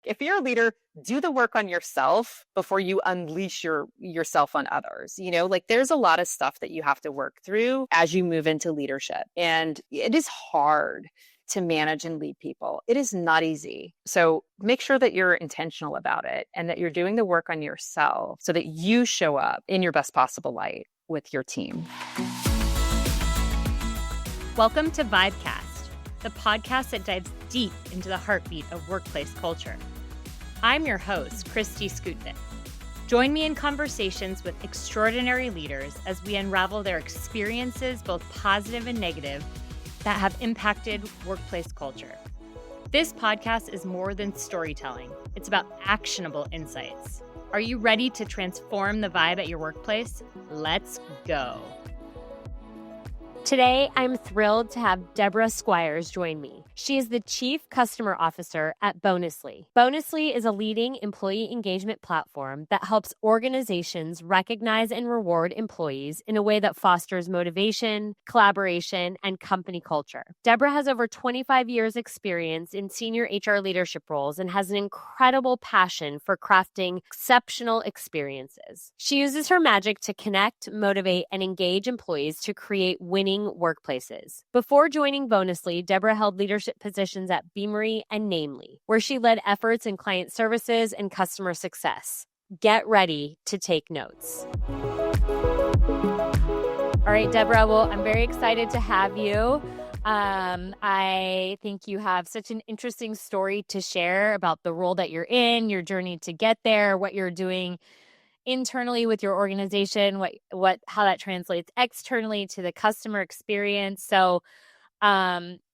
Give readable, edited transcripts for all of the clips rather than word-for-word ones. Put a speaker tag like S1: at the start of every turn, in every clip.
S1: if you're a leader, do the work on yourself before you unleash yourself on others. Like there's a lot of stuff that you have to work through as you move into leadership. And it is hard to manage and lead people. It is not easy. So make sure that you're intentional about it and that you're doing the work on yourself so that you show up in your best possible light with your team.
S2: Welcome to Vibecast, the podcast that dives deep into the heartbeat of workplace culture. I'm your host, Christy Skutvik. Join me in conversations with extraordinary leaders as we unravel their experiences, both positive and negative, that have impacted workplace culture. This podcast is more than storytelling. It's about actionable insights. Are you ready to transform the vibe at your workplace? Let's go. Today, I'm thrilled to have Debra Squyres join me. She is the Chief Customer Officer at Bonusly. Bonusly is a leading employee engagement platform that helps organizations recognize and reward employees in a way that fosters motivation, collaboration, and company culture. Debra has over 25 years experience in senior HR leadership roles and has an incredible passion for crafting exceptional experiences. She uses her magic to connect, motivate, and engage employees to create winning workplaces. Before joining Bonusly, Debra held leadership positions at Beamery and Namely, where she led efforts in client services and customer success. Get ready to take notes. All right, Debra, well, I'm very excited to have you. I think you have such an interesting story to share about the role that you're in, your journey to get there, what you're doing internally with your organization, how that translates externally to the customer experience. So,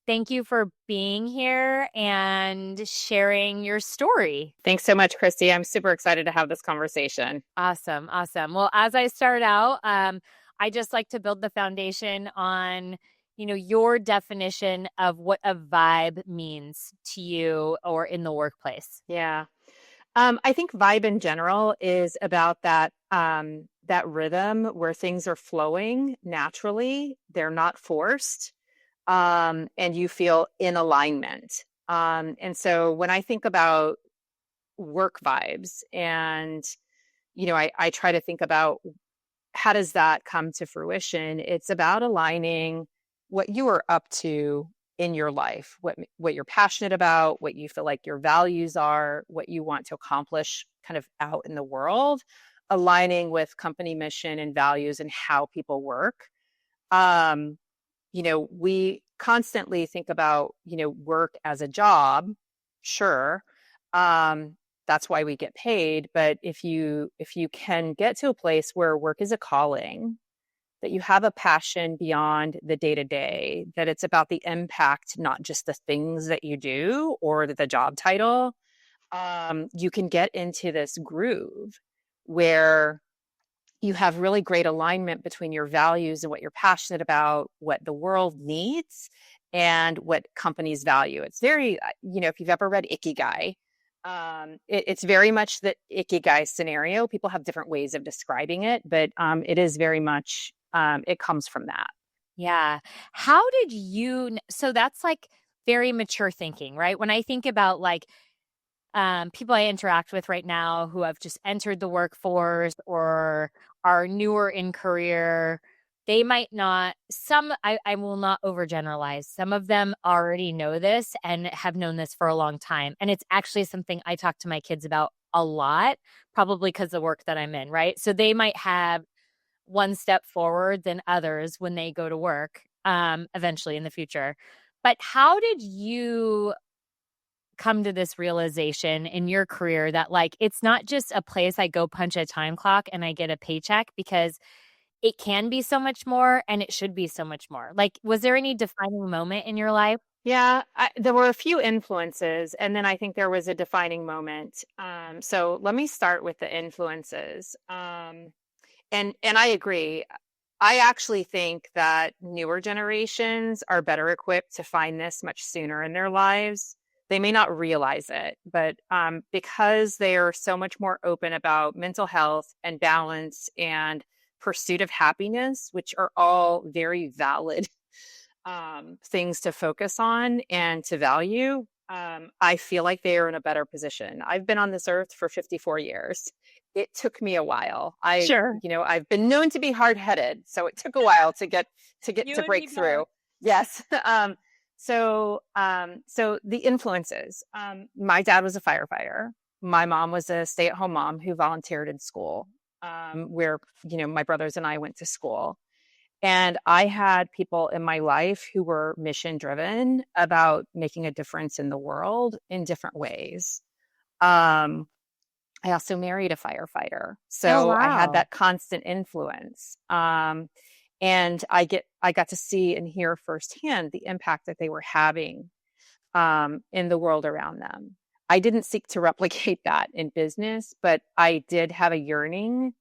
S2: thank you for being here and sharing your story.
S1: Thanks so much, Christy. I'm super excited to have this conversation.
S2: Awesome. Well, as I start out, I just like to build the foundation on, your definition of what a vibe means to you or in the workplace.
S1: Yeah. I think vibe in general is about that rhythm where things are flowing naturally. They're not forced. And you feel in alignment. And so when I think about work vibes and, I try to think about how does that come to fruition? It's about aligning what you are up to in your life, what you're passionate about, what you feel like your values are, what you want to accomplish kind of out in the world, aligning with company mission and values and how people work. We constantly think about, work as a job. Sure. That's why we get paid. But if you can get to a place where work is a calling, that you have a passion beyond the day-to-day, that it's about the impact, not just the things that you do or the job title, you can get into this groove where you have really great alignment between your values and what you're passionate about, what the world needs, and what companies value. It's very, if you've ever read Ikigai, it's very much the Ikigai scenario. People have different ways of describing it, but it is very much, it comes from that.
S2: Yeah. How did so that's like very mature thinking, right? When I think about like, people I interact with right now who have just entered the workforce or are newer in career, they might not, I will not overgeneralize. Some of them already know this and have known this for a long time. And it's actually something I talk to my kids about a lot, probably because of the work that I'm in, right? So they might have one step forward than others when they go to work, eventually in the future. But how did you come to this realization in your career that like, it's not just a place I go punch a time clock and I get a paycheck, because it can be so much more and it should be so much more? Like, was there any defining moment in your life?
S1: Yeah, there were a few influences, and then I think there was a defining moment. So let me start with the influences. And I agree. I actually think that newer generations are better equipped to find this much sooner in their lives. They may not realize it, but because they are so much more open about mental health and balance and pursuit of happiness, which are all very valid things to focus on and to value, I feel like they are in a better position. I've been on this earth for 54 years. It took me a while.
S2: Sure.
S1: I've been known to be hard-headed, so it took a while
S2: You
S1: to
S2: and
S1: break
S2: me both.
S1: through. Yes. So the influences. My dad was a firefighter. My mom was a stay-at-home mom who volunteered in school, where, my brothers and I went to school. And I had people in my life who were mission driven about making a difference in the world in different ways. Um, I also married a firefighter,
S2: Oh,
S1: so I had
S2: wow.
S1: that constant influence. And I got to see and hear firsthand the impact that they were having in the world around them. I didn't seek to replicate that in business, but I did have a yearning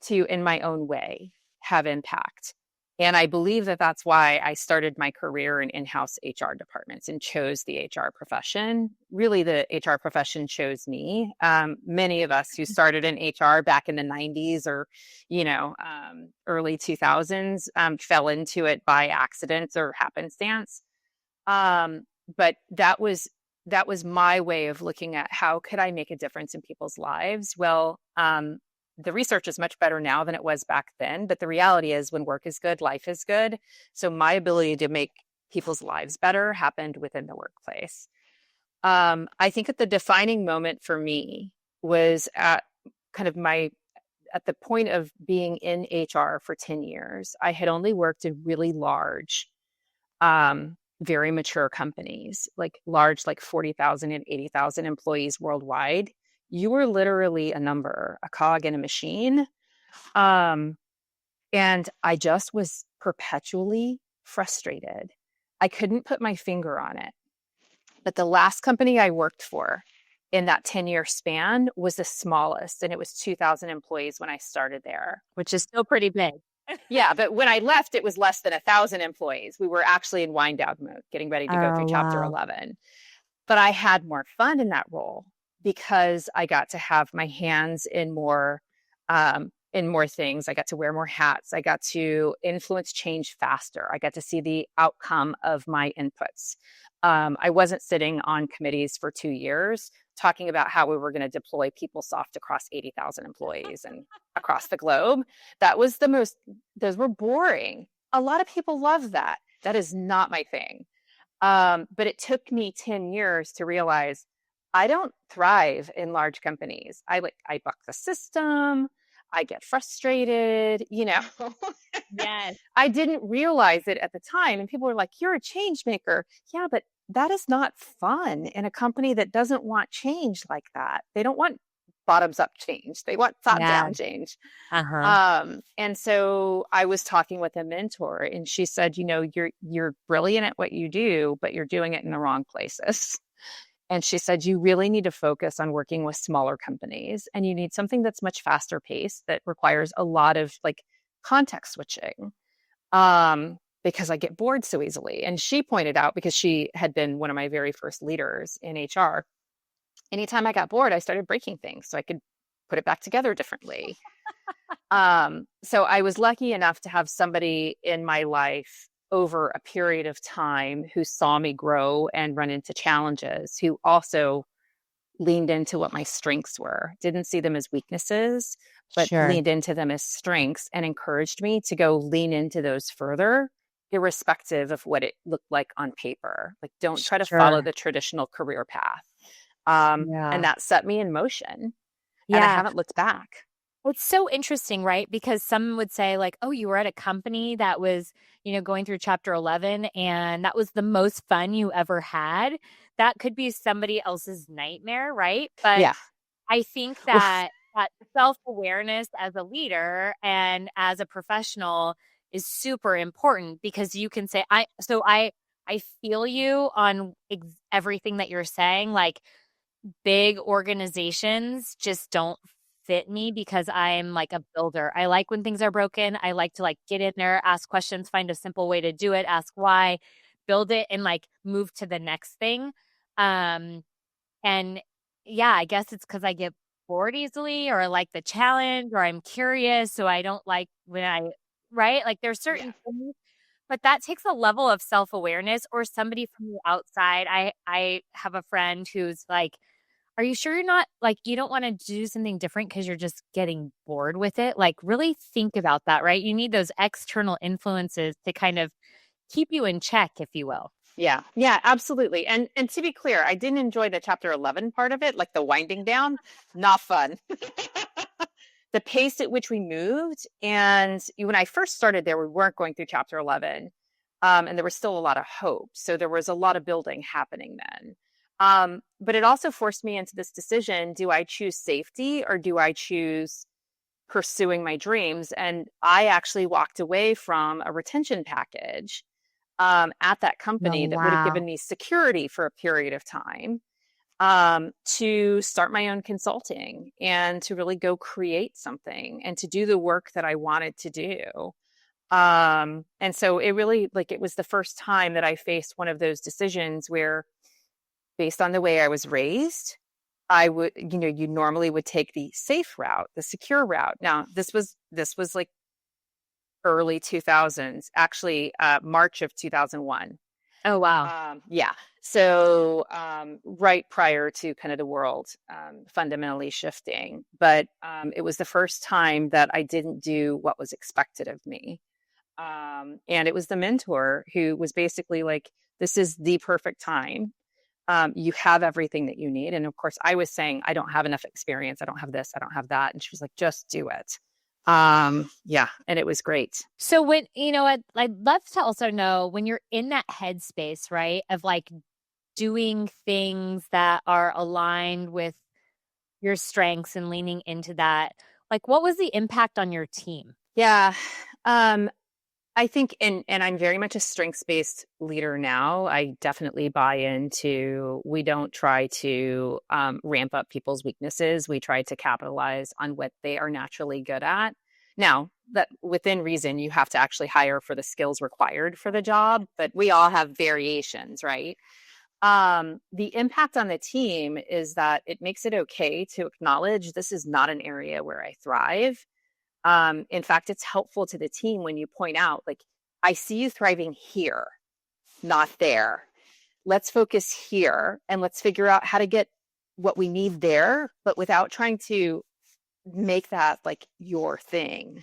S1: to, in my own way, have impact. And I believe that that's why I started my career in in-house HR departments and chose the HR profession. Really, the HR profession chose me. Many of us who started in HR back in the 90s or, early 2000s fell into it by accident or happenstance. Um, but that was my way of looking at how could I make a difference in people's lives. Well, the research is much better now than it was back then, but the reality is when work is good, life is good. So my ability to make people's lives better happened within the workplace. I think that the defining moment for me was kind of my at the point of being in HR for 10 years. I had only worked in really large, very mature companies, like large, like 40,000 and 80,000 employees worldwide. You were literally a number, a cog in a machine. Um, and I just was perpetually frustrated. I couldn't put my finger on it. But the last company I worked for in that 10-year span was the smallest, and it was 2,000 employees when I started there.
S2: Which is still pretty big.
S1: Yeah, but when I left, it was less than 1,000 employees. We were actually in wind down mode, getting ready to go through
S2: Oh,
S1: chapter
S2: wow.
S1: 11. But I had more fun in that role because I got to have my hands in more things. I got to wear more hats. I got to influence change faster. I got to see the outcome of my inputs. I wasn't sitting on committees for 2 years talking about how we were going to deploy PeopleSoft across 80,000 employees and across the globe. Those were boring. A lot of people love that. That is not my thing. But it took me 10 years to realize I don't thrive in large companies. I buck the system. I get frustrated.
S2: Yes.
S1: I didn't realize it at the time. And people were like, you're a change maker. Yeah, but that is not fun in a company that doesn't want change like that. They don't want bottoms up change. They want top
S2: Yeah.
S1: down change.
S2: Uh-huh.
S1: And so I was talking with a mentor and she said, you're brilliant at what you do, but you're doing it in the wrong places. And she said, you really need to focus on working with smaller companies and you need something that's much faster paced that requires a lot of like context switching. Because I get bored so easily. And she pointed out, because she had been one of my very first leaders in HR, anytime I got bored, I started breaking things so I could put it back together differently. So I was lucky enough to have somebody in my life over a period of time who saw me grow and run into challenges, who also leaned into what my strengths were, didn't see them as weaknesses, but
S2: Sure.
S1: leaned into them as strengths and encouraged me to go lean into those further, irrespective of what it looked like on paper. Like, don't try to follow
S2: Sure.
S1: the traditional career path. And
S2: Yeah.
S1: that set me in motion, and I
S2: Yeah.
S1: haven't looked back.
S2: It's so interesting, right? Because some would say, like, oh, you were at a company that was, going through chapter 11 and that was the most fun you ever had. That could be somebody else's nightmare, right? But
S1: Yeah.
S2: I think
S1: Well,
S2: that self-awareness as a leader and as a professional is super important because you can say, I feel you on everything that you're saying. Like, big organizations just don't fit me because I'm like a builder. I like when things are broken. I like to like get in there, ask questions, find a simple way to do it, ask why, build it and like move to the next thing. Um and yeah, I guess it's cuz I get bored easily or I like the challenge or I'm curious so I don't like when I right? Like there's
S1: yeah.
S2: certain things, But that takes a level of self-awareness or somebody from the outside. I have a friend who's like, are you sure you're not like, you don't want to do something different because you're just getting bored with it? Like, really think about that, right? You need those external influences to kind of keep you in check, if you will.
S1: Yeah. Yeah, absolutely. And to be clear, I didn't enjoy the chapter 11 part of it, like the winding down. Not fun. The pace at which we moved, and when I first started there, we weren't going through chapter 11, and there was still a lot of hope. So there was a lot of building happening then. But it also forced me into this decision: do I choose safety or do I choose pursuing my dreams? And I actually walked away from a retention package at that
S2: Oh,
S1: company that would have given
S2: wow.
S1: me security for a period of time, to start my own consulting and to really go create something and to do the work that I wanted to do. And so it really, like, it was the first time that I faced one of those decisions where, based on the way I was raised, I would, you normally would take the safe route, the secure route. Now, this was like early 2000s, actually, March of 2001.
S2: Oh, wow.
S1: Yeah. So, right prior to kind of the world fundamentally shifting, but it was the first time that I didn't do what was expected of me. And it was the mentor who was basically like, "This is the perfect time. You have everything that you need." And of course, I was saying, "I don't have enough experience. I don't have this. I don't have that." And she was like, "Just do it." Yeah. And it was great.
S2: So when, I'd love to also know when you're in that headspace, right, of like doing things that are aligned with your strengths and leaning into that, like what was the impact on your team?
S1: Yeah. Um, I think, and I'm very much a strengths-based leader now. I definitely buy into, we don't try to ramp up people's weaknesses. We try to capitalize on what they are naturally good at. Now, that within reason, you have to actually hire for the skills required for the job, but we all have variations, right? The impact on the team is that it makes it okay to acknowledge this is not an area where I thrive. In fact, it's helpful to the team when you point out, like, I see you thriving here, not there. Let's focus here and let's figure out how to get what we need there, but without trying to make that like your thing.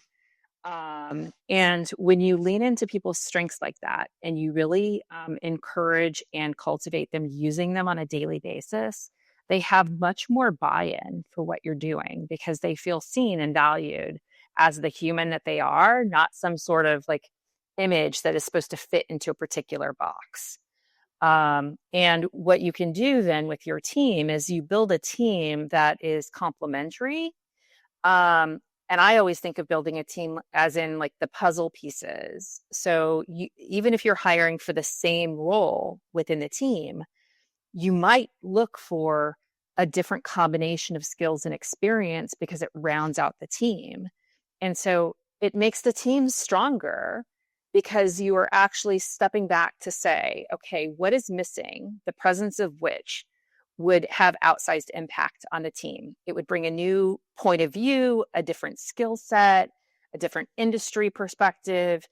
S1: And when you lean into people's strengths like that and you really encourage and cultivate them using them on a daily basis, they have much more buy-in for what you're doing because they feel seen and valued as the human that they are, not some sort of like image that is supposed to fit into a particular box. And what you can do then with your team is you build a team that is complementary. And I always think of building a team as in like the puzzle pieces. So even if you're hiring for the same role within the team, you might look for a different combination of skills and experience because it rounds out the team. And so it makes the team stronger because you are actually stepping back to say, okay, what is missing? The presence of which would have outsized impact on the team. It would bring a new point of view, a different skill set, a different industry perspective.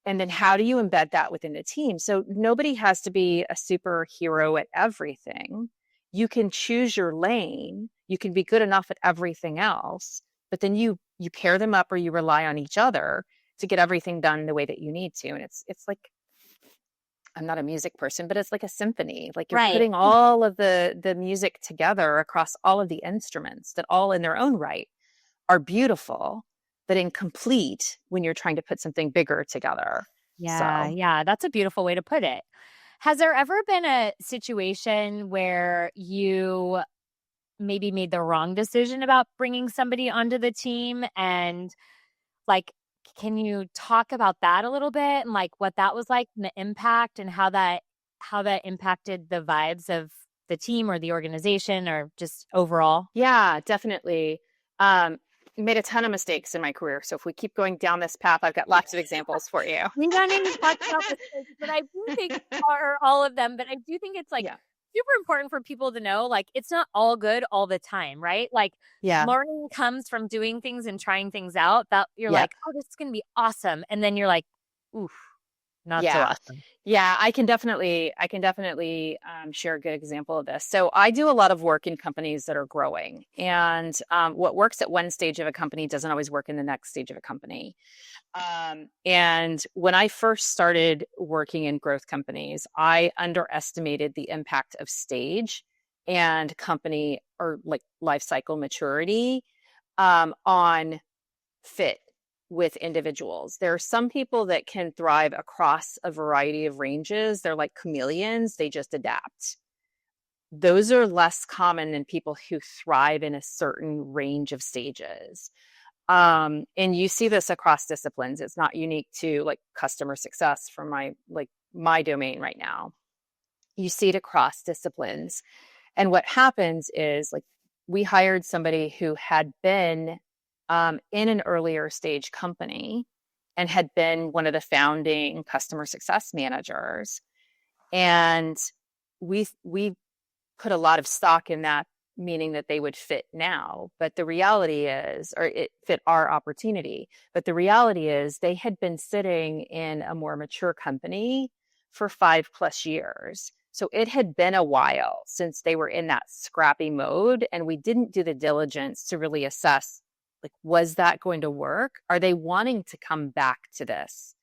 S1: And then how do you embed that within the team? So nobody has to be a superhero at everything. You can choose your lane. You can be good enough at everything else, but then you pair them up or you rely on each other to get everything done the way that you need to. And it's like, I'm not a music person, but it's like a symphony. Like you're
S2: Right.
S1: putting all of the music together across all of the instruments that all in their own right are beautiful, but incomplete when you're trying to put something bigger together.
S2: Yeah,
S1: So,
S2: yeah, that's a beautiful way to put it. Has there ever been a situation where you maybe made the wrong decision about bringing somebody onto the team? And like, can you talk about that a little bit and like what that was like and the impact and how that impacted the vibes of the team or the organization or just overall?
S1: yeah, definitely. Made a ton of mistakes in my career. So if we keep going down this path, I've got lots of examples for you.
S2: We don't need to talk about mistakes, but I do think are all of them, but I do think it's like
S1: Yeah.
S2: super important for people to know, like it's not all good all the time, right? Like
S1: Yeah.
S2: learning comes from doing things and trying things out that you're
S1: Yep.
S2: like, oh, this is gonna be awesome. And then you're like, oof. Not so
S1: Yeah.
S2: awesome.
S1: Yeah, I can definitely share a good example of this. So I do a lot of work in companies that are growing, and what works at one stage of a company doesn't always work in the next stage of a company. And when I first started working in growth companies, I underestimated the impact of stage and company or like life cycle maturity on fit with individuals. There are some people that can thrive across a variety of ranges. They're like chameleons, they just adapt. Those are less common than people who thrive in a certain range of stages. And you see this across disciplines. It's not unique to like customer success from my domain right now. You see it across disciplines. And what happens is like we hired somebody who had been in an earlier stage company and had been one of the founding customer success managers. And we put a lot of stock in that, meaning that they would fit now. But the reality is, or it fit our opportunity. But the reality is, they had been sitting in a more mature company for 5+ years. So it had been a while since they were in that scrappy mode. And we didn't do the diligence to really assess, like, was that going to work? Are they wanting to come back to this?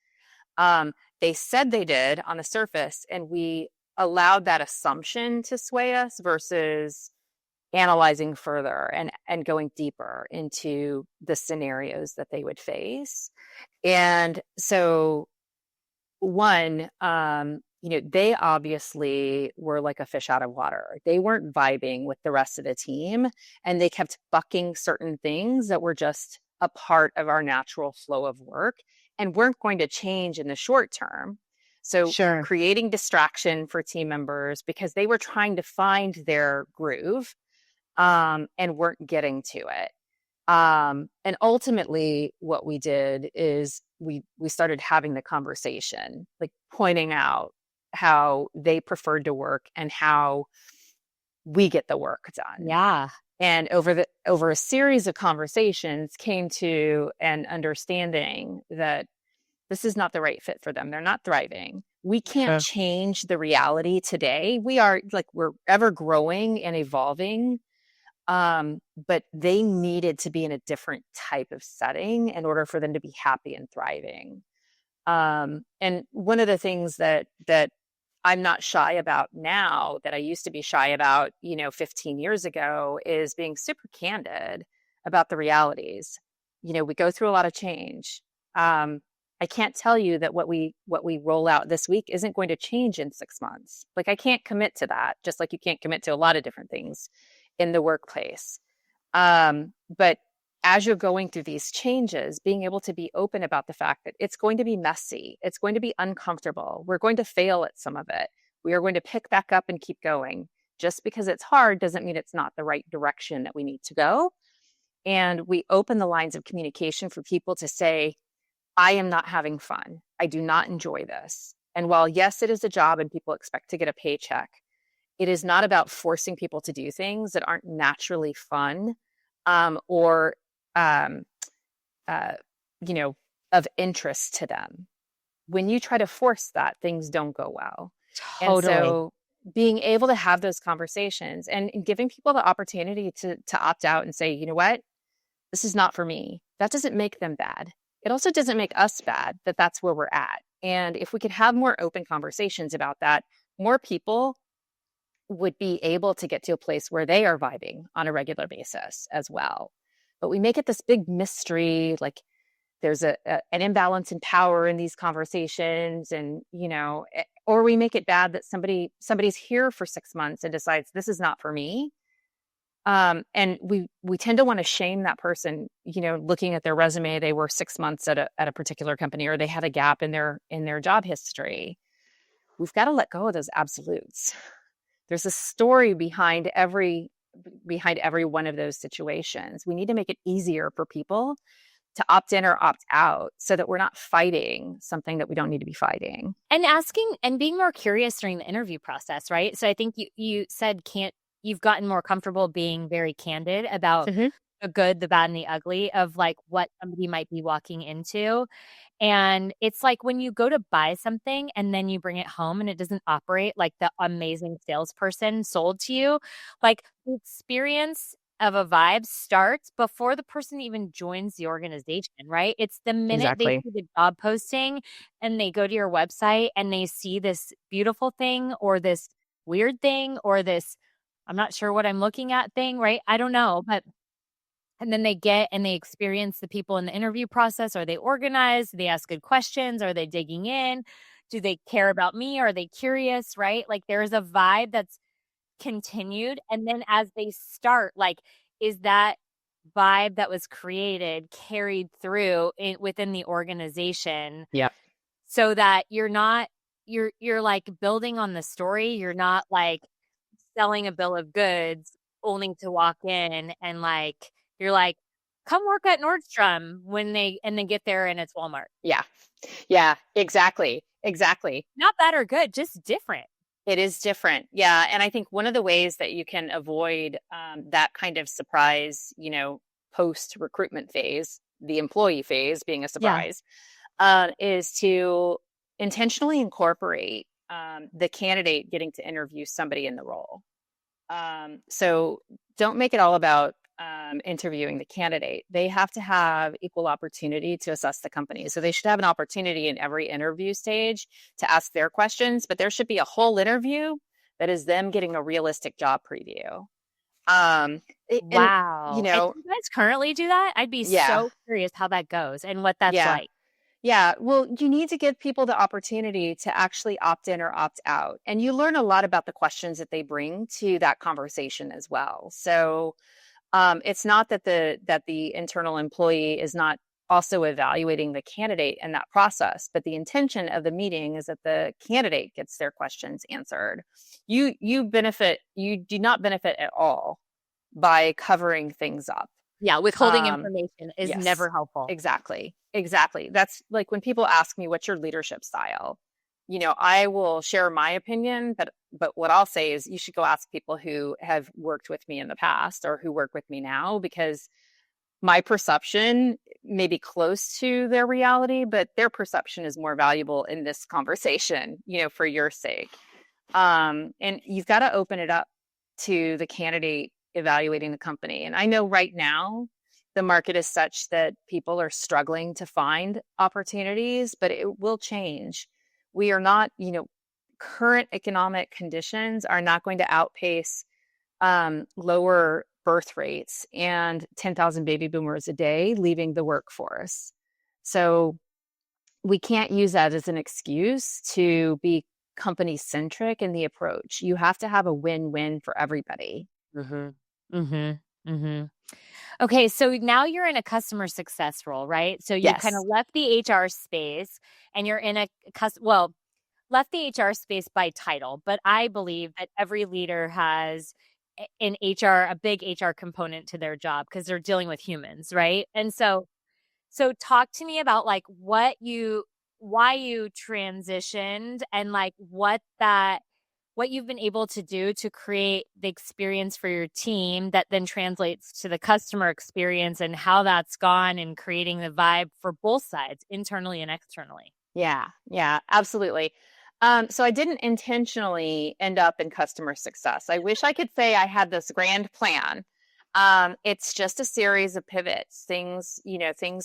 S1: They said they did on the surface, and we allowed that assumption to sway us versus analyzing further and going deeper into the scenarios that they would face. And so one, they obviously were like a fish out of water. They weren't vibing with the rest of the team, and they kept bucking certain things that were just a part of our natural flow of work and weren't going to change in the short term. So
S2: Sure.
S1: creating distraction for team members because they were trying to find their groove and weren't getting to it. And ultimately, what we did is we started having the conversation, like pointing out how they preferred to work and how we get the work done.
S2: Yeah.
S1: And over a series of conversations, came to an understanding that this is not the right fit for them. They're not thriving. We can't
S2: Sure.
S1: change the reality today. We're ever growing and evolving. But they needed to be in a different type of setting in order for them to be happy and thriving. And one of the things that I'm not shy about now that I used to be shy about, 15 years ago is being super candid about the realities. We go through a lot of change. I can't tell you that what we roll out this week isn't going to change in 6 months. Like I can't commit to that, just like you can't commit to a lot of different things in the workplace. But as you're going through these changes, being able to be open about the fact that it's going to be messy, it's going to be uncomfortable, we're going to fail at some of it. We are going to pick back up and keep going. Just because it's hard doesn't mean it's not the right direction that we need to go. And we open the lines of communication for people to say, I am not having fun. I do not enjoy this. And while, yes, it is a job and people expect to get a paycheck, it is not about forcing people to do things that aren't naturally fun or, um, uh, of interest to them. When you try to force that, things don't go well. And
S2: Totally.
S1: so being able to have those conversations and giving people the opportunity to opt out and say, you know what, this is not for me. That doesn't make them bad. It also doesn't make us bad that that's where we're at. And if we could have more open conversations about that, more people would be able to get to a place where they are vibing on a regular basis as well. But we make it this big mystery, like there's an imbalance in power in these conversations, and or we make it bad that somebody's here for 6 months and decides this is not for me. And we tend to want to shame that person, looking at their resume, they were 6 months at a particular company, or they had a gap in their job history. We've got to let go of those absolutes. There's a story behind every one of those situations. We need to make it easier for people to opt in or opt out so that we're not fighting something that we don't need to be fighting.
S2: And asking and being more curious during the interview process, right? So I think you said you've gotten more comfortable being very candid about
S1: Mm-hmm.
S2: the good, the bad, and the ugly of like what somebody might be walking into. And it's like when you go to buy something and then you bring it home and it doesn't operate like the amazing salesperson sold to you, like the experience of a vibe starts before the person even joins the organization, right? It's the minute they
S1: Exactly.
S2: see the job posting and they go to your website and they see this beautiful thing or this weird thing or this, I'm not sure what I'm looking at thing, right? I don't know. But and then they get and they experience the people in the interview process. Are they organized? Do they ask good questions? Are they digging in? Do they care about me? Are they curious? Right? Like there's a vibe that's continued. And then as they start, like, is that vibe that was created carried through within the organization
S1: Yep.
S2: so that you're like building on the story. You're not like selling a bill of goods only to walk in and like you're like, come work at Nordstrom when they get there and it's Walmart.
S1: Yeah. Yeah, exactly. Exactly.
S2: Not bad or good, just different.
S1: It is different. Yeah. And I think one of the ways that you can avoid that kind of surprise, post recruitment phase, the employee phase being a
S2: Yeah.
S1: surprise, is to intentionally incorporate the candidate getting to interview somebody in the role. So don't make it all about interviewing the candidate. They have to have equal opportunity to assess the company. So they should have an opportunity in every interview stage to ask their questions, but there should be a whole interview that is them getting a realistic job preview. And,
S2: Wow. And do you guys currently do that? I'd be
S1: yeah,
S2: so curious how that goes and what that's
S1: yeah.
S2: like.
S1: Yeah, well, you need to give people the opportunity to actually opt in or opt out. And you learn a lot about the questions that they bring to that conversation as well. So it's not that the internal employee is not also evaluating the candidate in that process, but the intention of the meeting is that the candidate gets their questions answered. You do not benefit at all by covering things up.
S2: Yeah, withholding information is
S1: Yes,
S2: never helpful.
S1: exactly. Exactly. That's like when people ask me, what's your leadership style? I will share my opinion, but what I'll say is you should go ask people who have worked with me in the past or who work with me now, because my perception may be close to their reality, but their perception is more valuable in this conversation, for your sake. And you've got to open it up to the candidate evaluating the company. And I know right now the market is such that people are struggling to find opportunities, but it will change. We are not, current economic conditions are not going to outpace lower birth rates and 10,000 baby boomers a day leaving the workforce. So we can't use that as an excuse to be company centric in the approach. You have to have a win-win for everybody.
S2: Mhm. Mhm. Mhm. Okay, so now you're in a customer success role, right? So you kind of
S1: Yes.
S2: left the HR space and you're in a well, left the HR space by title, but I believe that every leader has an HR, a big HR component to their job because they're dealing with humans, right? And so talk to me about like why you transitioned and like what you've been able to do to create the experience for your team that then translates to the customer experience and how that's gone and creating the vibe for both sides, internally and externally.
S1: Yeah. Yeah, absolutely. So I didn't intentionally end up in customer success. I wish I could say I had this grand plan. It's just a series of pivots. Things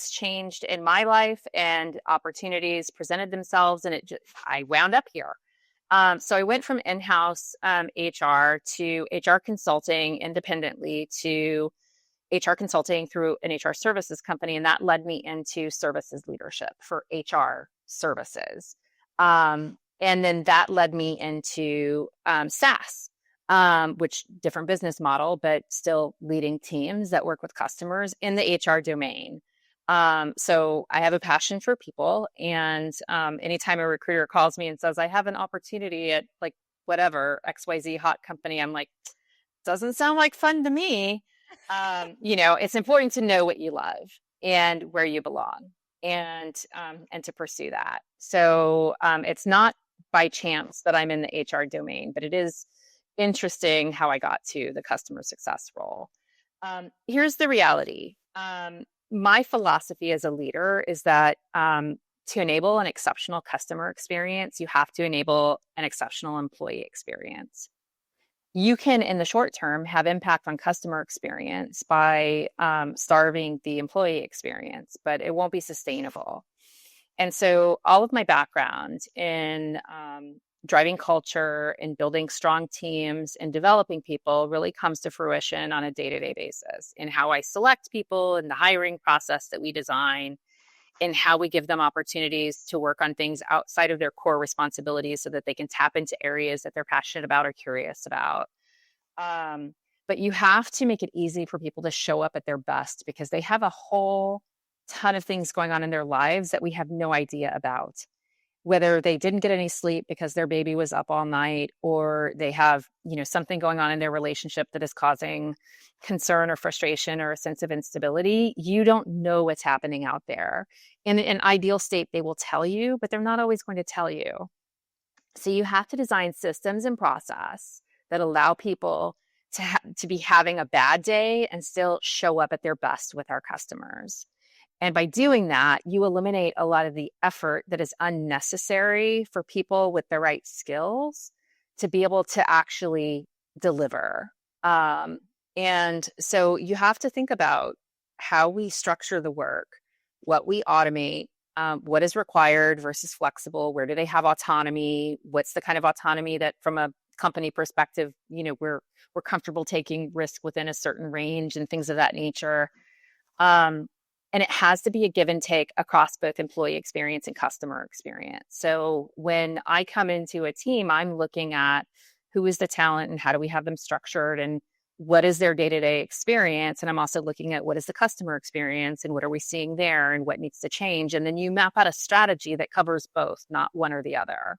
S1: changed in my life and opportunities presented themselves, and I wound up here. So I went from in-house HR to HR consulting independently to HR consulting through an HR services company, and that led me into services leadership for HR services. And then that led me into SaaS, which different business model, but still leading teams that work with customers in the HR domain. So I have a passion for people, and anytime a recruiter calls me and says, I have an opportunity at like whatever XYZ hot company, I'm like, doesn't sound like fun to me. It's important to know what you love and where you belong, and to pursue that. So it's not by chance that I'm in the HR domain, but it is interesting how I got to the customer success role. Here's the reality. My philosophy as a leader is that to enable an exceptional customer experience, you have to enable an exceptional employee experience. You can, in the short term, have impact on customer experience by starving the employee experience, but it won't be sustainable. And so all of my background in driving culture and building strong teams and developing people really comes to fruition on a day-to-day basis in how I select people and the hiring process that we design and how we give them opportunities to work on things outside of their core responsibilities so that they can tap into areas that they're passionate about or curious about. But you have to make it easy for people to show up at their best because they have a whole ton of things going on in their lives that we have no idea about. Whether they didn't get any sleep because their baby was up all night, or they have, something going on in their relationship that is causing concern or frustration or a sense of instability, you don't know what's happening out there. In an ideal state, they will tell you, but they're not always going to tell you. So you have to design systems and process that allow people to be having a bad day and still show up at their best with our customers. And by doing that, you eliminate a lot of the effort that is unnecessary for people with the right skills to be able to actually deliver. And so you have to think about how we structure the work, what we automate, what is required versus flexible, where do they have autonomy, what's the kind of autonomy that from a company perspective, we're comfortable taking risk within a certain range and things of that nature. And it has to be a give and take across both employee experience and customer experience. So when I come into a team, I'm looking at who is the talent and how do we have them structured and what is their day-to-day experience. And I'm also looking at what is the customer experience and what are we seeing there and what needs to change. And then you map out a strategy that covers both, not one or the other.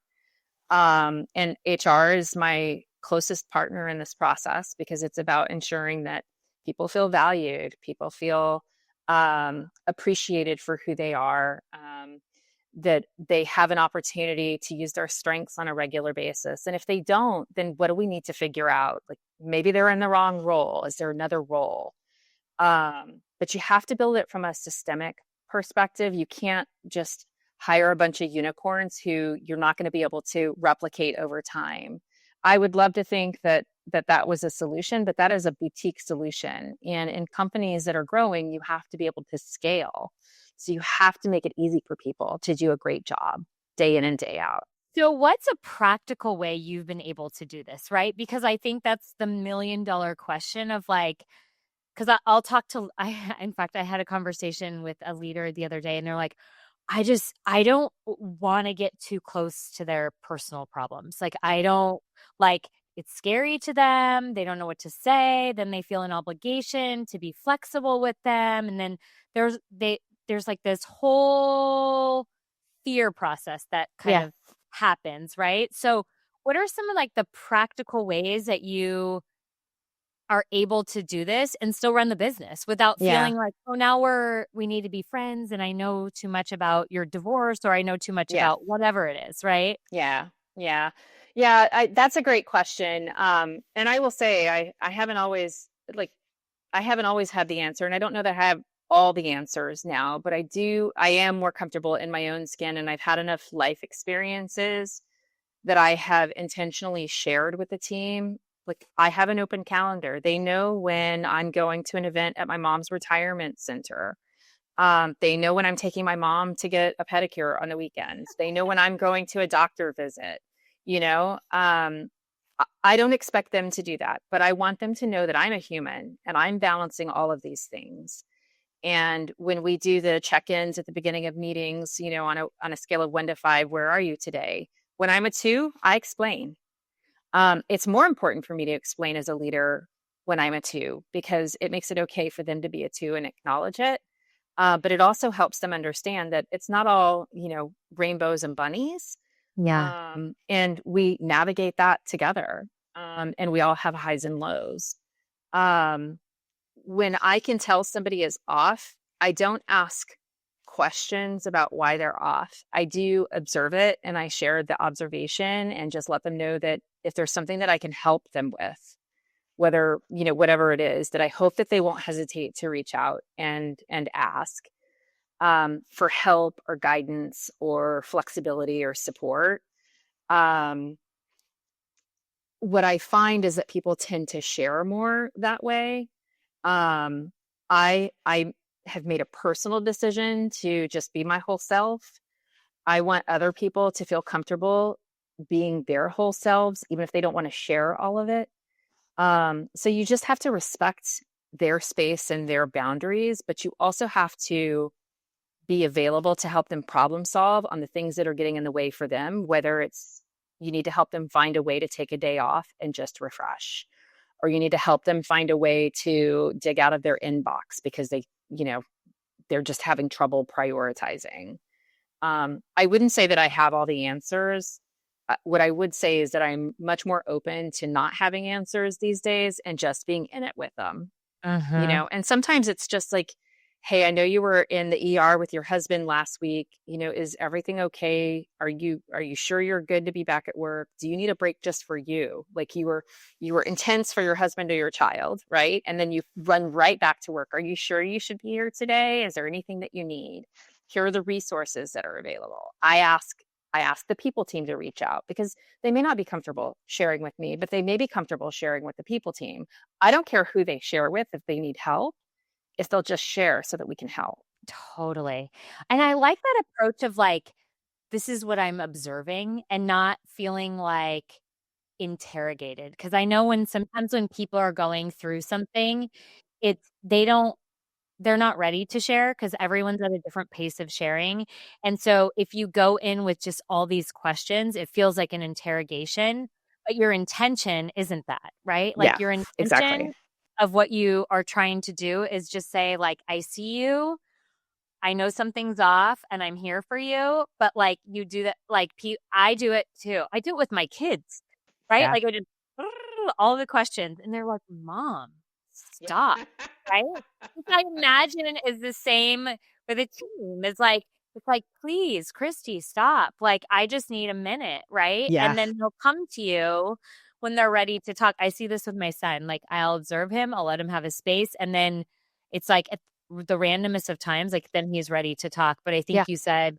S1: And HR is my closest partner in this process because it's about ensuring that people feel valued, people feel appreciated for who they are, that they have an opportunity to use their strengths on a regular basis. And if they don't, then what do we need to figure out? Like maybe they're in the wrong role. Is there another role? But you have to build it from a systemic perspective. You can't just hire a bunch of unicorns who you're not going to be able to replicate over time. I would love to think that was a solution, but that is a boutique solution. And in companies that are growing, you have to be able to scale. So you have to make it easy for people to do a great job day in and day out.
S2: So what's a practical way you've been able to do this, right? Because I think that's the $1 million question of like, because I'll talk to, in fact, I had a conversation with a leader the other day and they're like, I don't want to get too close to their personal problems. Like, I don't like, it's scary to them. They don't know what to say. Then they feel an obligation to be flexible with them. And then there's like this whole fear process that kind of happens, right? So what are some of like the practical ways that you are able to do this and still run the business without feeling like, oh, now we need to be friends and I know too much about your divorce or I know too much about whatever it is, right?
S1: Yeah. That's a great question. And I will say I haven't always had the answer, and I don't know that I have all the answers now, but I am more comfortable in my own skin, and I've had enough life experiences that I have intentionally shared with the team. Like I have an open calendar. They know when I'm going to an event at my mom's retirement center. They know when I'm taking my mom to get a pedicure on the weekends. They know when I'm going to a doctor visit. I don't expect them to do that, but I want them to know that I'm a human and I'm balancing all of these things. And when we do the check-ins at the beginning of meetings, on a scale of 1 to 5, where are you today? When I'm a 2, I explain. It's more important for me to explain as a leader when I'm a 2 because it makes it okay for them to be a 2 and acknowledge it. But it also helps them understand that it's not all, rainbows and bunnies.
S2: Yeah.
S1: And we navigate that together. And we all have highs and lows. When I can tell somebody is off, I don't ask questions about why they're off. I do observe it and I share the observation and just let them know that if there's something that I can help them with, whether, whatever it is, that I hope that they won't hesitate to reach out and ask. for help or guidance or flexibility or support. Um, what I find is that people tend to share more that way. Um, I have made a personal decision to just be my whole self. I want other people to feel comfortable being their whole selves, even if they don't want to share all of it. So you just have to respect their space and their boundaries, but you also have to be available to help them problem solve on the things that are getting in the way for them, whether it's you need to help them find a way to take a day off and just refresh, or you need to help them find a way to dig out of their inbox because they're just having trouble prioritizing. I wouldn't say that I have all the answers. What I would say is that I'm much more open to not having answers these days and just being in it with them.
S2: Mm-hmm.
S1: And sometimes it's just like, hey, I know you were in the ER with your husband last week. Is everything okay? Are you sure you're good to be back at work? Do you need a break just for you? Like you were intense for your husband or your child, right? And then you run right back to work. Are you sure you should be here today? Is there anything that you need? Here are the resources that are available. I ask the people team to reach out because they may not be comfortable sharing with me, but they may be comfortable sharing with the people team. I don't care who they share with if they need help, if they'll just share so that we can help.
S2: Totally. And I like that approach of like, this is what I'm observing and not feeling like interrogated. Because I know sometimes when people are going through something, it's they're not ready to share because everyone's at a different pace of sharing. And so if you go in with just all these questions, it feels like an interrogation, but your intention isn't that, right? Like
S1: Yeah,
S2: your
S1: exactly.
S2: intention of what you are trying to do is just say like, I see you. I know something's off and I'm here for you, but like you do that, like I do it too. I do it with my kids, right?
S1: Yeah.
S2: Like I just all the questions and they're like, Mom,
S1: Yeah.
S2: stop, right? Which I imagine is the same with a team. It's like, please, Christy, stop. Like, I just need a minute, right?
S1: Yeah.
S2: And then they'll come to you when they're ready to talk. I see this with my son. Like, I'll observe him, I'll let him have his space, and then it's like at the randomest of times, like then he's ready to talk. But I
S1: Yeah.
S2: think you said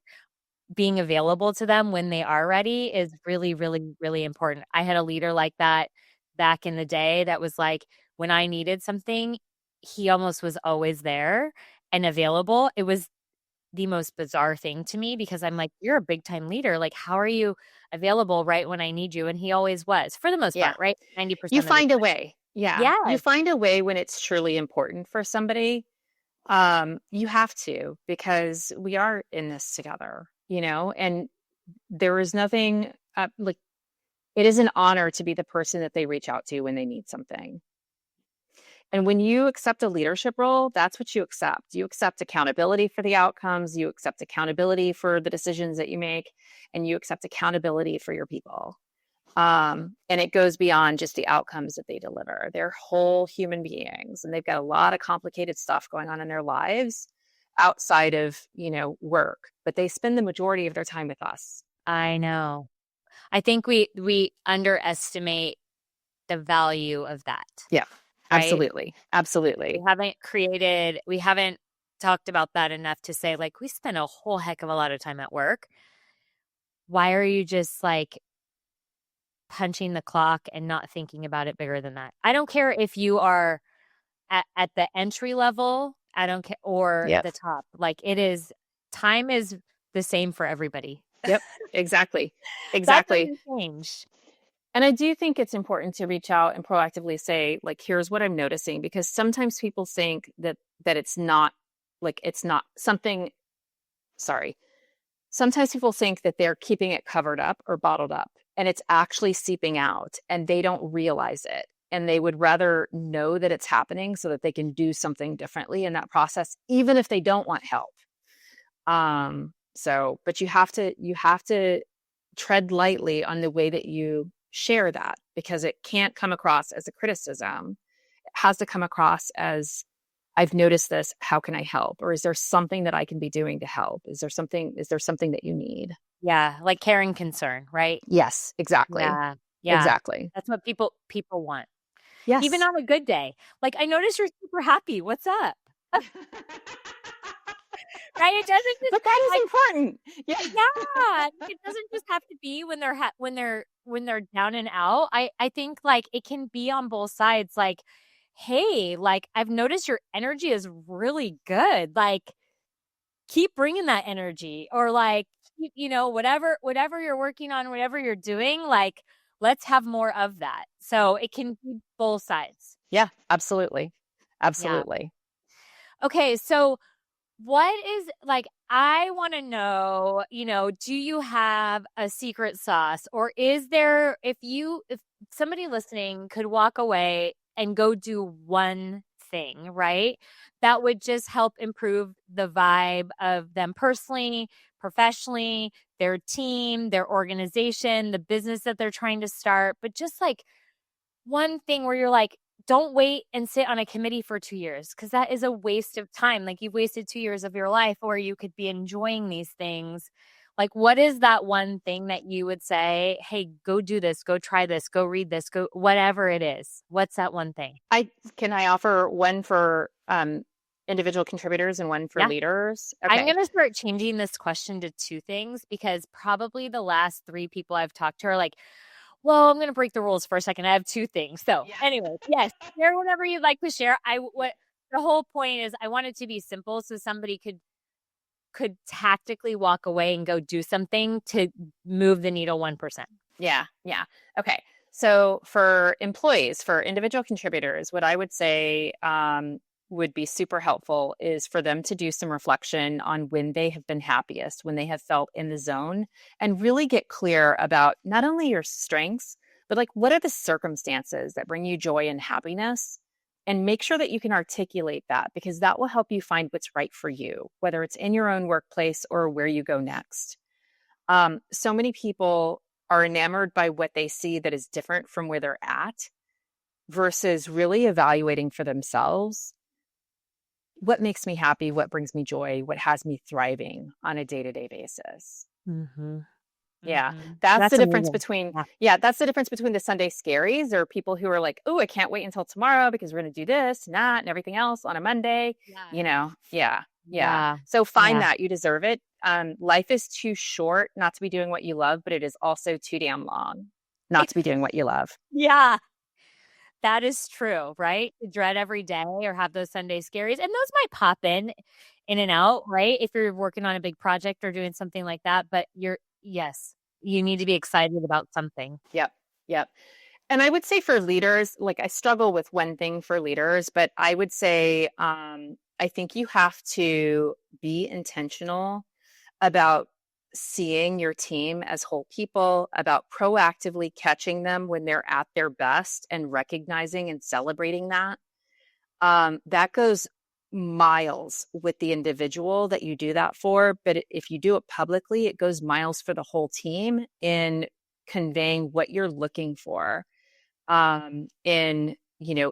S2: being available to them when they are ready is really, really, really important. I had a leader like that back in the day that was like, when I needed something, he almost was always there and available. It was the most bizarre thing to me because I'm like, you're a big time leader. Like, how are you available right when I need you? And he always was, for the most
S1: Yeah.
S2: part, right?
S1: You
S2: 90% of the
S1: find a
S2: time.
S1: way. Yeah. You
S2: Yes.
S1: find a way when it's truly important for somebody. You have to because we are in this together, and there is nothing like it is an honor to be the person that they reach out to when they need something. And when you accept a leadership role, that's what you accept. You accept accountability for the outcomes, you accept accountability for the decisions that you make, and you accept accountability for your people. And it goes beyond just the outcomes that they deliver. They're whole human beings, and they've got a lot of complicated stuff going on in their lives outside of, work, but they spend the majority of their time with us.
S2: I know. I think we underestimate the value of that,
S1: Yeah,
S2: right?
S1: absolutely. Absolutely.
S2: We haven't talked about that enough to say, like, we spend a whole heck of a lot of time at work. Why are you just like punching the clock and not thinking about it bigger than that? I don't care if you are at the entry level, I don't care, or
S1: Yep.
S2: the top. Like, time is the same for everybody.
S1: Yep. Exactly.
S2: That
S1: Exactly.
S2: doesn't change.
S1: And I do think it's important to reach out and proactively say, like, here's what I'm noticing, because sometimes people think that it's not like it's not something, sorry. Sometimes people think that they're keeping it covered up or bottled up, and it's actually seeping out and they don't realize it. And they would rather know that it's happening so that they can do something differently in that process, even if they don't want help. But you have to tread lightly on the way that you share that, because it can't come across as a criticism. It has to come across as, I've noticed this, how can I help? Or is there something that I can be doing to help? Is there something that you need?
S2: Yeah, like caring concern, right?
S1: Yes, exactly.
S2: Yeah. Yeah.
S1: Exactly.
S2: That's what people want. Even
S1: Yes.
S2: on a good day. Like, I noticed you're super happy. What's up? right? It doesn't just
S1: But that is
S2: like,
S1: important. Yeah.
S2: yeah, it doesn't just have to be when they're when they're down and out. I think like it can be on both sides. Like, hey, like I've noticed your energy is really good. Like, keep bringing that energy, or like, you know, whatever you're working on, whatever you're doing, like let's have more of that. So it can be both sides.
S1: Yeah, absolutely.
S2: Yeah.
S1: Absolutely.
S2: Okay, so what is like, I want to know, you know, do you have a secret sauce, or is there, if somebody listening could walk away and go do one thing, right? That would just help improve the vibe of them personally, professionally, their team, their organization, the business that they're trying to start, but just like one thing where you're like, don't wait and sit on a committee for 2 years, because that is a waste of time. Like, you've wasted 2 years of your life, or you could be enjoying these things. Like, what is that one thing that you would say, hey, go do this, go try this, go read this, go whatever it is? What's that one thing?
S1: I offer one for individual contributors and one for
S2: Yeah.
S1: leaders?
S2: I'm
S1: Okay.
S2: going to start changing this question to two things, because probably the last three people I've talked to are like, well, I'm going to break the rules for a second. I have two things. So,
S1: Yeah.
S2: anyway, yes, share whatever you'd like to share. What the whole point is, I want it to be simple so somebody could tactically walk away and go do something to move the needle 1%.
S1: Yeah. Yeah. Okay. So for employees, for individual contributors, what I would say would be super helpful is for them to do some reflection on when they have been happiest, when they have felt in the zone, and really get clear about not only your strengths, but like what are the circumstances that bring you joy and happiness? And make sure that you can articulate that, because that will help you find what's right for you, whether it's in your own workplace or where you go next. So many people are enamored by what they see that is different from where they're at versus really evaluating for themselves what makes me happy, what brings me joy, what has me thriving on a day-to-day basis.
S2: Mm-hmm.
S1: Yeah,
S2: Mm-hmm.
S1: that's the
S2: That's
S1: difference
S2: amazing.
S1: between
S2: Yeah.
S1: yeah, that's the difference between the Sunday scaries or people who are like, "Oh, I can't wait until tomorrow because we're going to do this and that and everything else on a Monday."
S2: Yeah.
S1: You know, yeah, yeah.
S2: Yeah.
S1: So find
S2: Yeah.
S1: that you deserve it. Life is too short not to be doing what you love, but it is also too damn long not to be doing what you love.
S2: Yeah. That is true, right? To dread every day or have those Sunday scaries. And those might pop in and out, right? If you're working on a big project or doing something like that. But yes, you need to be excited about something.
S1: Yep, yep. And I would say for leaders, like I struggle with one thing for leaders, but I would say I think you have to be intentional about seeing your team as whole people, about proactively catching them when they're at their best and recognizing and celebrating that. That goes miles with the individual that you do that for. But if you do it publicly, it goes miles for the whole team in conveying what you're looking for in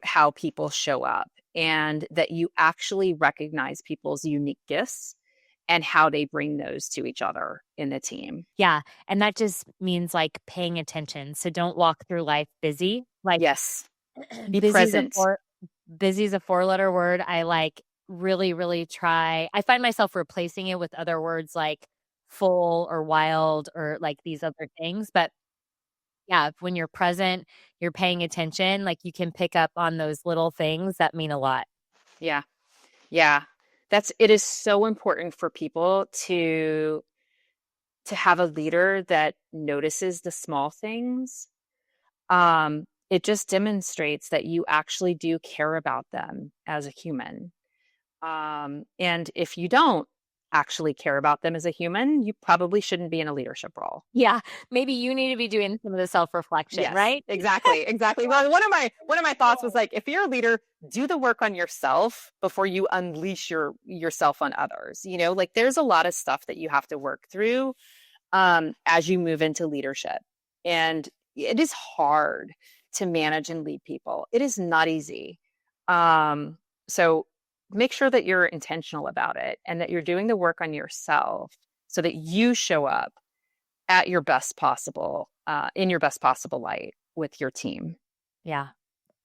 S1: how people show up, and that you actually recognize people's unique gifts and how they bring those to each other in the team.
S2: Yeah. And that just means like paying attention. So don't walk through life busy. Like,
S1: Yes, be
S2: busy is a
S1: present.
S2: four-letter word. I like really, really try. I find myself replacing it with other words like full or wild or like these other things. But yeah, when you're present, you're paying attention, like you can pick up on those little things that mean a lot.
S1: Yeah, yeah. It is so important for people to have a leader that notices the small things. It just demonstrates that you actually do care about them as a human. And if you don't actually care about them as a human, you probably shouldn't be in a leadership role.
S2: Yeah, maybe you need to be doing some of the self-reflection,
S1: Yes,
S2: right?
S1: exactly, exactly. Well, one of my thoughts was like, if you're a leader, do the work on yourself before you unleash yourself on others. Like there's a lot of stuff that you have to work through as you move into leadership, and it is hard to manage and lead people. It is not easy. So make sure that you're intentional about it and that you're doing the work on yourself so that you show up at your best possible, in your best possible light with your team.
S2: Yeah.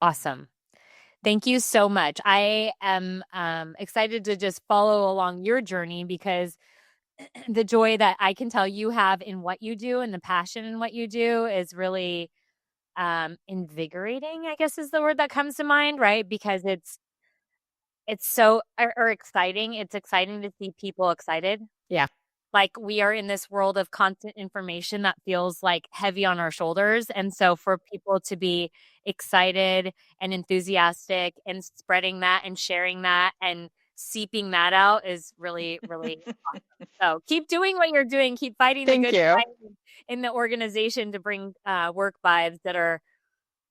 S2: Awesome. Thank you so much. I am excited to just follow along your journey because the joy that I can tell you have in what you do and the passion in what you do is really invigorating, I guess is the word that comes to mind, right? Because it's so or exciting. It's exciting to see people excited.
S1: Yeah.
S2: Like we are in this world of constant information that feels like heavy on our shoulders. And so for people to be excited and enthusiastic and spreading that and sharing that and seeping that out is really, really awesome. So keep doing what you're doing. Keep fighting the
S1: Thank
S2: good
S1: you.
S2: fight in the organization to bring work vibes that are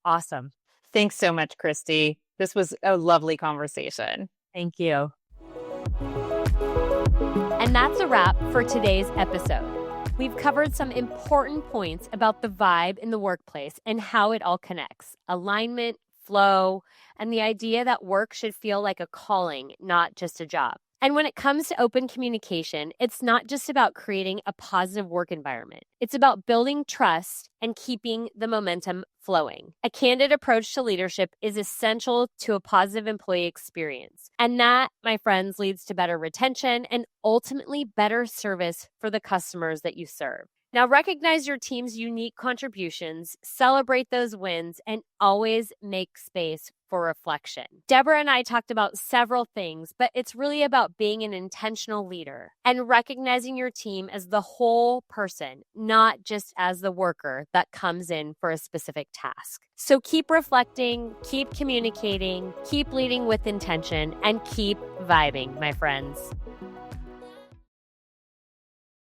S2: awesome.
S1: Thanks so much, Christy. This was a lovely conversation.
S2: Thank you. And that's a wrap for today's episode. We've covered some important points about the vibe in the workplace and how it all connects: alignment, flow, and the idea that work should feel like a calling, not just a job. And when it comes to open communication, it's not just about creating a positive work environment. It's about building trust and keeping the momentum flowing. A candid approach to leadership is essential to a positive employee experience. And that, my friends, leads to better retention and ultimately better service for the customers that you serve. Now, recognize your team's unique contributions, celebrate those wins, and always make space for reflection. Debra and I talked about several things, but it's really about being an intentional leader and recognizing your team as the whole person, not just as the worker that comes in for a specific task. So keep reflecting, keep communicating, keep leading with intention, and keep vibing, my friends.